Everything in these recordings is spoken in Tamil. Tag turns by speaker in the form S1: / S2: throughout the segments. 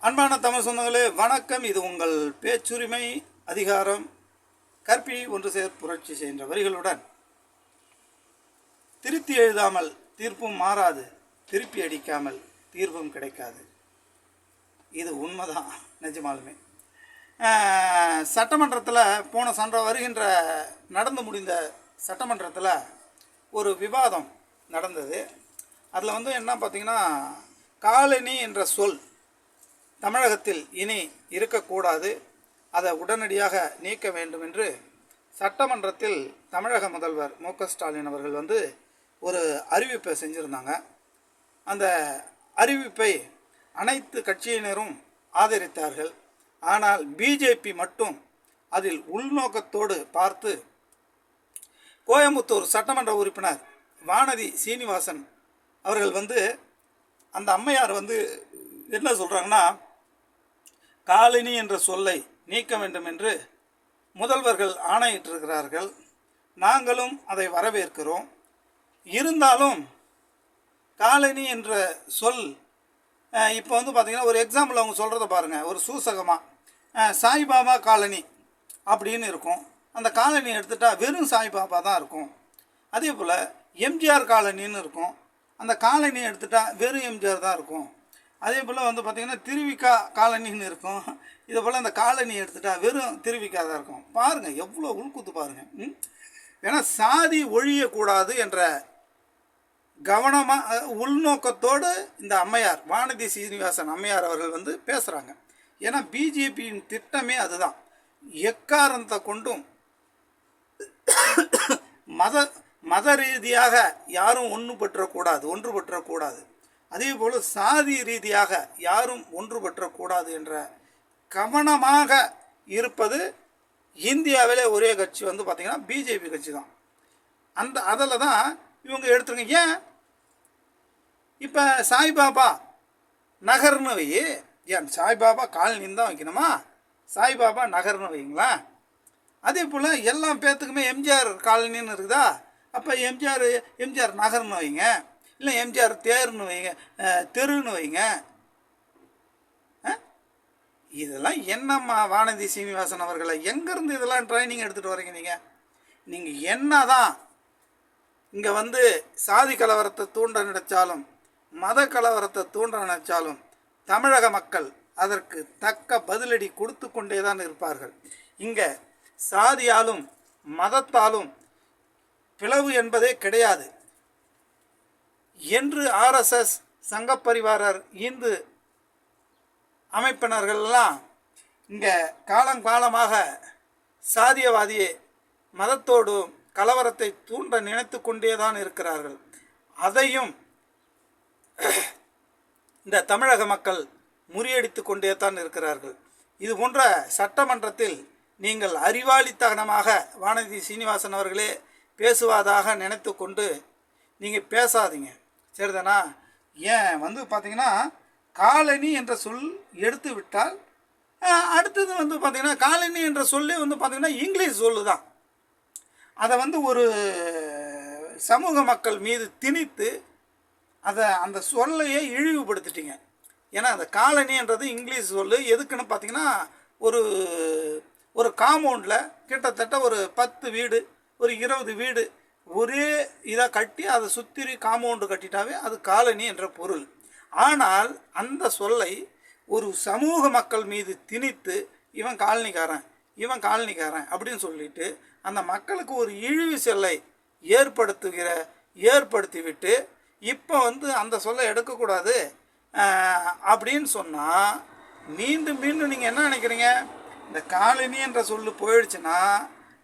S1: அன்பான தமிழ் சொந்தங்களே வணக்கம். இது உங்கள் பேச்சுரிமை அதிகாரம் கற்பி ஒன்று சேர் புரட்சி செய்கின்ற வரிகளுடன் திருத்தி எழுதாமல் தீர்ப்பும் மாறாது, திருப்பி அடிக்காமல் தீர்ப்பும் கிடைக்காது. இது உண்மைதான், நிஜமாலுமே. சட்டமன்றத்தில் வருகின்ற நடந்து முடிந்த சட்டமன்றத்தில் ஒரு விவாதம் நடந்தது. அதில் என்ன பார்த்திங்கன்னா, காலனி என்ற சொல் தமிழகத்தில் இனி இருக்கக்கூடாது, அதை உடனடியாக நீக்க வேண்டும் என்று சட்டமன்றத்தில் தமிழக முதல்வர் மு.க.ஸ்டாலின் அவர்கள் ஒரு அறிவிப்பை செஞ்சுருந்தாங்க. அந்த அறிவிப்பை அனைத்து கட்சியினரும் ஆதரித்தார்கள். ஆனால் பிஜேபி மட்டும் அதில் உள்நோக்கத்தோடு பார்த்து கோயம்புத்தூர் சட்டமன்ற உறுப்பினர் வானதி சீனிவாசன் அவர்கள் அந்த அம்மையார் என்ன சொல்கிறாங்கன்னா, காலனி என்ற சொல்லை நீக்க வேண்டும் என்று முதல்வர்கள் ஆணையிட்டிருக்கிறார்கள். நாங்களும் அதை வரவேற்கிறோம். இருந்தாலும் காலனி என்ற சொல் இப்போ பார்த்திங்கன்னா, ஒரு எக்ஸாம்பிள் அவங்க சொல்கிறத பாருங்கள். ஒரு சூசகமாக சாய்பாபா காலனி அப்படின்னு இருக்கும். அந்த காலனி எடுத்துட்டால் வெறும் சாய்பாபா தான் இருக்கும். அதே போல் எம்ஜிஆர் காலனின்னு இருக்கும். அந்த காலனி எடுத்துட்டால் வெறும் எம்ஜிஆர் தான் இருக்கும். அதே போல் பார்த்திங்கன்னா திருவிக்கா காலனின்னு இருக்கும். இதே போல் அந்த காலனி எடுத்துட்டால் வெறும் திருவிக்கா தான் இருக்கும். பாருங்கள் எவ்வளோ உள்குத்து பாருங்கள். ஏன்னா சாதி ஒழியக்கூடாது என்ற கவனமாக உள்நோக்கத்தோடு இந்த அம்மையார் வானதி சீனிவாசன் அம்மையார் அவர்கள் பேசுகிறாங்க. ஏன்னா பிஜேபியின் திட்டமே அதுதான். எக்காரணத்தை கொண்டும் மத ரீதியாக யாரும் ஒன்றுபற்றக்கூடாது. அதே போல் சாதி ரீதியாக யாரும் ஒன்றுபற்றக்கூடாது என்ற கவனமாக இருப்பது இந்தியாவிலே ஒரே கட்சி பார்த்திங்கன்னா பிஜேபி கட்சி தான். அதில் தான் இவங்க எடுத்துருங்க. ஏன் இப்போ சாய்பாபா நகர்னு வை, ஏன் சாய்பாபா காலனின்னு தான் வைக்கணுமா? சாய்பாபா நகர்னு வைங்களா? அதே போல் எல்லா பேர்த்துக்குமே எம்ஜிஆர் காலனின்னு இருக்குதா? அப்போ எம்ஜிஆர் நகர்னு வைங்க, இல்லை எம்ஜிஆர் தேர்னு வைங்க, தெருன்னு வைங்க. இதெல்லாம் என்னம்மா வானதி சீனிவாசன் அவர்களை எங்கேருந்து இதெல்லாம் ட்ரைனிங் எடுத்துகிட்டு வரீங்க? நீங்கள் என்ன தான் இங்கே சாதி கலவரத்தை தூண்ட நினைச்சாலும் மத கலவரத்தை தூண்ட நினைச்சாலும் தமிழக மக்கள் அதற்கு தக்க பதிலடி கொடுத்து கொண்டே தான் இருப்பார்கள். இங்கே சாதியாலும் மதத்தாலும் பிளவு என்பதே கிடையாது என்று ஆர்எஸ்எஸ் சங்கப்பரிவாரர் இந்து அமைப்பினர்கள்லாம் இங்கே காலங்காலமாக சாதியவாதியை மதத்தோடு கலவரத்தை தூண்ட நினைத்து கொண்டே தான் இருக்கிறார்கள். அதையும் இந்த தமிழக மக்கள் முறியடித்து கொண்டே தான் இருக்கிறார்கள். இது போன்ற சட்டமன்றத்தில் நீங்கள் அறிவாளித்தனமாக வானதி சீனிவாசன் அவர்களே பேசுவதாக நினைத்து கொண்டு நீங்கள் பேசாதீங்க, சரிதானா? ஏன் பார்த்திங்கன்னா, காலனி என்ற சொல் எடுத்து விட்டால் அடுத்தது பார்த்திங்கன்னா, காலனி என்ற சொல்லே பார்த்திங்கன்னா இங்கிலீஷ் சொல்லு தான். அதை ஒரு சமூக மக்கள் மீது திணித்து அந்த சொல்லையே இழிவுபடுத்திட்டீங்க. ஏன்னா அந்த காலனின்றது இங்கிலீஷ் சொல்லு. எதுக்குன்னு பார்த்திங்கன்னா, ஒரு காம்பவுண்டில் கிட்டத்தட்ட ஒரு 10 வீடு, ஒரு 20 வீடு ஒரே இதாக கட்டி அதை சுற்றி காம்பவுண்டு கட்டிட்டாவே அது காலனி என்ற பொருள். ஆனால் அந்த சொல்லை ஒரு சமூக மக்கள் மீது திணித்து இவன் காலனிக்காரன் அப்படின்னு சொல்லிட்டு அந்த மக்களுக்கு ஒரு இழிவு சொல்லை ஏற்படுத்திவிட்டு இப்போ அந்த சொல்லை எடுக்கக்கூடாது அப்படின்னு சொன்னால் மீண்டும் நீங்கள் என்ன நினைக்கிறீங்க? இந்த காலனி என்ற சொல்லு போயிடுச்சுன்னா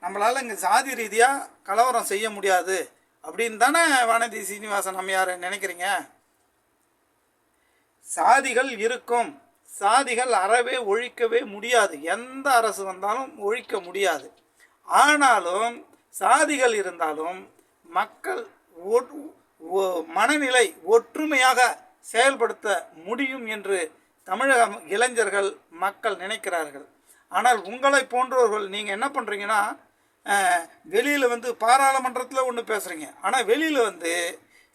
S1: நம்மளால் இங்கே சாதி ரீதியாக கலவரம் செய்ய முடியாது அப்படின்னு தானே வானதி சீனிவாசன் அம்மையார் நினைக்கிறீங்க? சாதிகள் இருக்கும், சாதிகள் அறவே ஒழிக்கவே முடியாது, எந்த அரசு வந்தாலும் ஒழிக்க முடியாது. ஆனாலும் சாதிகள் இருந்தாலும் மக்கள் மனநிலை ஒற்றுமையாக செயல்படுத்த முடியும் என்று தமிழக இளைஞர்கள் மக்கள் நினைக்கிறார்கள். ஆனால் உங்களை போன்றவர்கள் நீங்கள் என்ன பண்ணுறீங்கன்னா, வெளியில் பாராளுமன்றத்தில் ஒன்று பேசுகிறீங்க, ஆனால் வெளியில்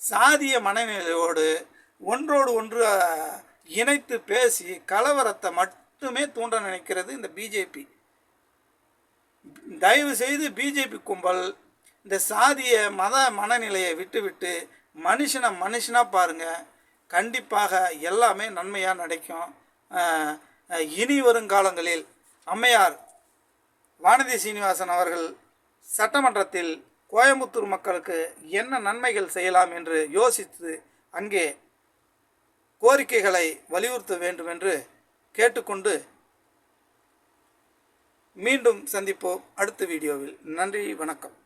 S1: சாதிய மனநிலையோடு ஒன்றோடு ஒன்று இணைத்து பேசி கலவரத்தை மட்டுமே தூண்ட நினைக்கிறது இந்த பிஜேபி. தயவு செய்து பிஜேபி கும்பல் இந்த சாதிய மத மனநிலையை விட்டுவிட்டு மனுஷனாக பாருங்கள். கண்டிப்பாக எல்லாமே நன்மையாக நடக்கும். இனி வருங்காலங்களில் அம்மையார் வானதி சீனிவாசன் அவர்கள் சட்டமன்றத்தில் கோயம்புத்தூர் மக்களுக்கு என்ன நன்மைகள் செய்யலாம் என்று யோசித்து அங்கே கோரிக்கைகளை வலியுறுத்த வேண்டும் என்று கேட்டுக்கொண்டு மீண்டும் சந்திப்போம் அடுத்த வீடியோவில். நன்றி, வணக்கம்.